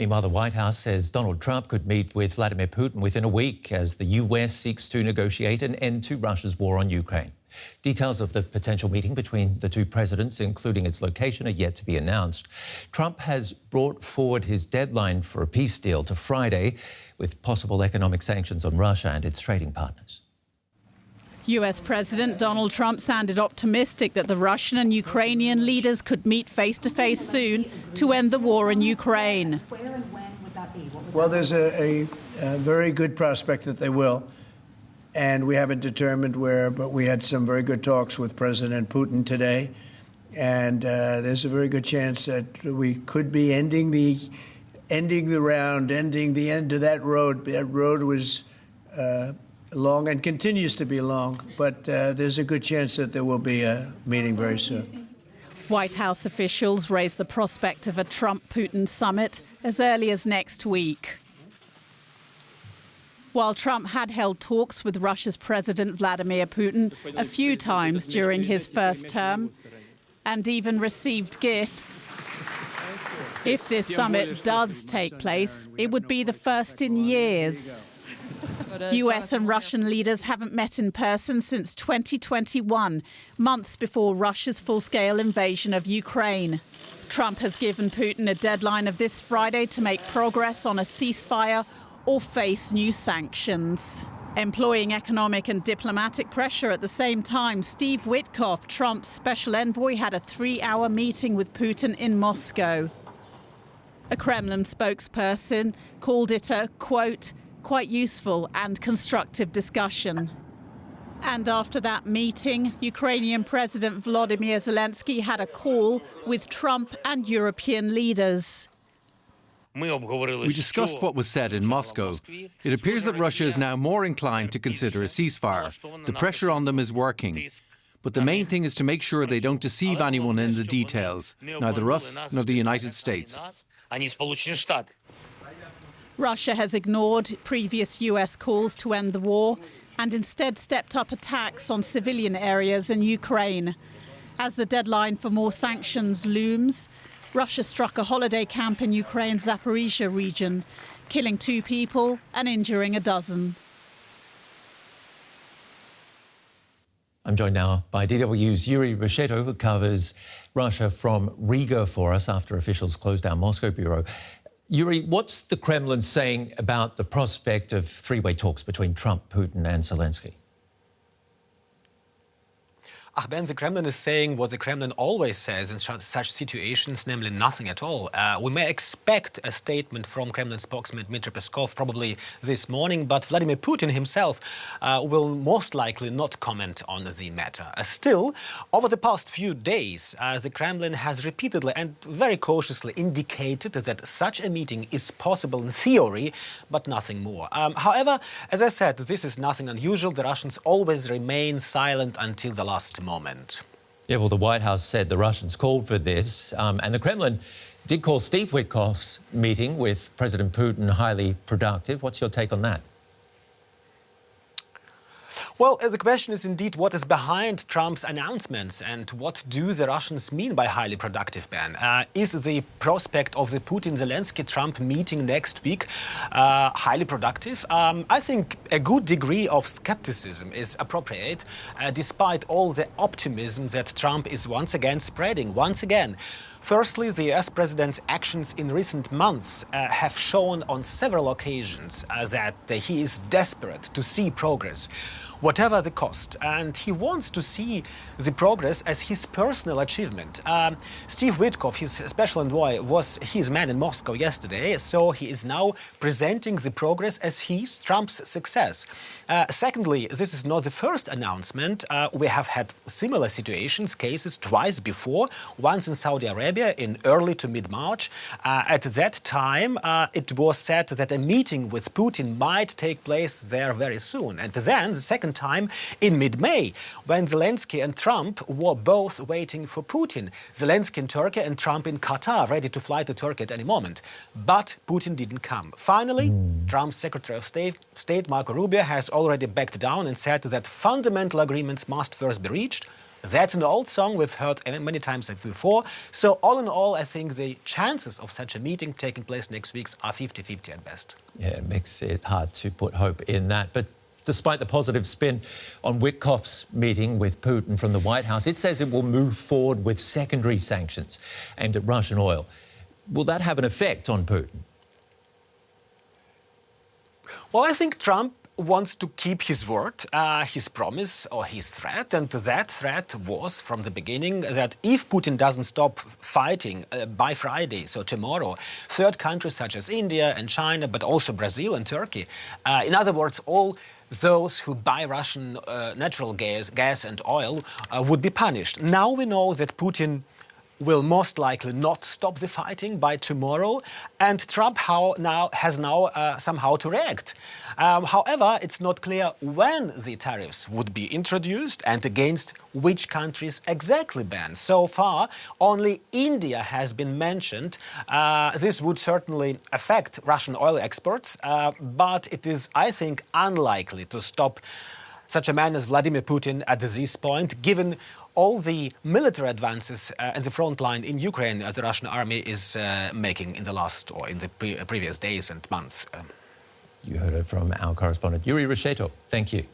Meanwhile, the White House says Donald Trump could meet with Vladimir Putin within a week as the US seeks to negotiate an end to Russia's war on Ukraine. Details of the potential meeting between the two presidents, including its location, are yet to be announced. Trump has brought forward his deadline for a peace deal to Friday, with possible economic sanctions on Russia and its trading partners. US President Donald Trump sounded optimistic that the Russian and Ukrainian leaders could meet face-to-face soon to end the war in Ukraine. Well, there's a very good prospect that they will. And we haven't determined where, but we had some very good talks with President Putin today. And there's a very good chance that we could be ending the end of that road. That road was long and continues to be long, but there's a good chance that there will be a meeting very soon. White House officials raised the prospect of a Trump-Putin summit as early as next week. While Trump had held talks with Russia's President Vladimir Putin a few times during his first term and even received gifts, if this summit does take place, it would be the first in years. US and Russian leaders haven't met in person since 2021, months before Russia's full-scale invasion of Ukraine. Trump has given Putin a deadline of this Friday to make progress on a ceasefire or face new sanctions. Employing economic and diplomatic pressure at the same time, Steve Witkoff, Trump's special envoy, had a 3-hour meeting with Putin in Moscow. A Kremlin spokesperson called it a, quote, quite useful and constructive discussion. And after that meeting, Ukrainian President Vladimir Zelensky had a call with Trump and European leaders. We discussed what was said in Moscow. It appears that Russia is now more inclined to consider a ceasefire. The pressure on them is working. But the main thing is to make sure they don't deceive anyone in the details, neither us nor the United States. Russia has ignored previous US calls to end the war and instead stepped up attacks on civilian areas in Ukraine. As the deadline for more sanctions looms, Russia struck a holiday camp in Ukraine's Zaporizhia region, killing 2 people and injuring a dozen. I'm joined now by DW's Yuri Resheto, who covers Russia from Riga for us after officials closed down Moscow bureau. Yuri, what's the Kremlin saying about the prospect of 3-way talks between Trump, Putin and Zelensky? Ben, the Kremlin is saying what the Kremlin always says in such situations, namely nothing at all. We may expect a statement from Kremlin spokesman Dmitry Peskov probably this morning, but Vladimir Putin himself will most likely not comment on the matter. Still, over the past few days, the Kremlin has repeatedly and very cautiously indicated that such a meeting is possible in theory, but nothing more. However, as I said, this is nothing unusual. The Russians always remain silent until the last moment. Yeah, well, the White House said the Russians called for this, and the Kremlin did call Steve Witkoff's meeting with President Putin highly productive. What's your take on that? Well, the question is indeed what is behind Trump's announcements and what do the Russians mean by highly productive, Ben? Is the prospect of the Putin-Zelensky-Trump meeting next week highly productive? I think a good degree of skepticism is appropriate, despite all the optimism that Trump is once again spreading. Once again, firstly, the US president's actions in recent months have shown on several occasions that he is desperate to see progress, whatever the cost, and he wants to see the progress as his personal achievement. Steve Witkoff, his special envoy, was his man in Moscow yesterday, so he is now presenting the progress as his, Trump's, success. Secondly, this is not the first announcement. We have had similar cases twice before, once in Saudi Arabia in early to mid-March. At that time, it was said that a meeting with Putin might take place there very soon. And then, the second time, in mid-May, when Zelensky and Trump were both waiting for Putin. Zelensky in Turkey and Trump in Qatar, ready to fly to Turkey at any moment. But Putin didn't come. Finally, Trump's Secretary of State, Marco Rubio, has already backed down and said that fundamental agreements must first be reached That's an old song we've heard many times before. So all in all, I think the chances of such a meeting taking place next week are 50-50 at best. Yeah, it makes it hard to put hope in that. But despite the positive spin on Witkoff's meeting with Putin from the White House, it says it will move forward with secondary sanctions aimed at Russian oil. Will that have an effect on Putin? Well, I think Trump wants to keep his word, his promise or his threat. And that threat was from the beginning that if Putin doesn't stop fighting by Friday, so tomorrow, third countries such as India and China, but also Brazil and Turkey, in other words, all those who buy Russian natural gas and oil would be punished. Now we know that Putin will most likely not stop the fighting by tomorrow, and Trump has now somehow to react. However, it's not clear when the tariffs would be introduced and against which countries exactly banned. So far, only India has been mentioned. This would certainly affect Russian oil exports, but it is, I think, unlikely to stop such a man as Vladimir Putin at this point, given all the military advances at the front line in Ukraine the Russian army is making in the last or in the previous days and months. You heard it from our correspondent, Yuri Reshetov. Thank you.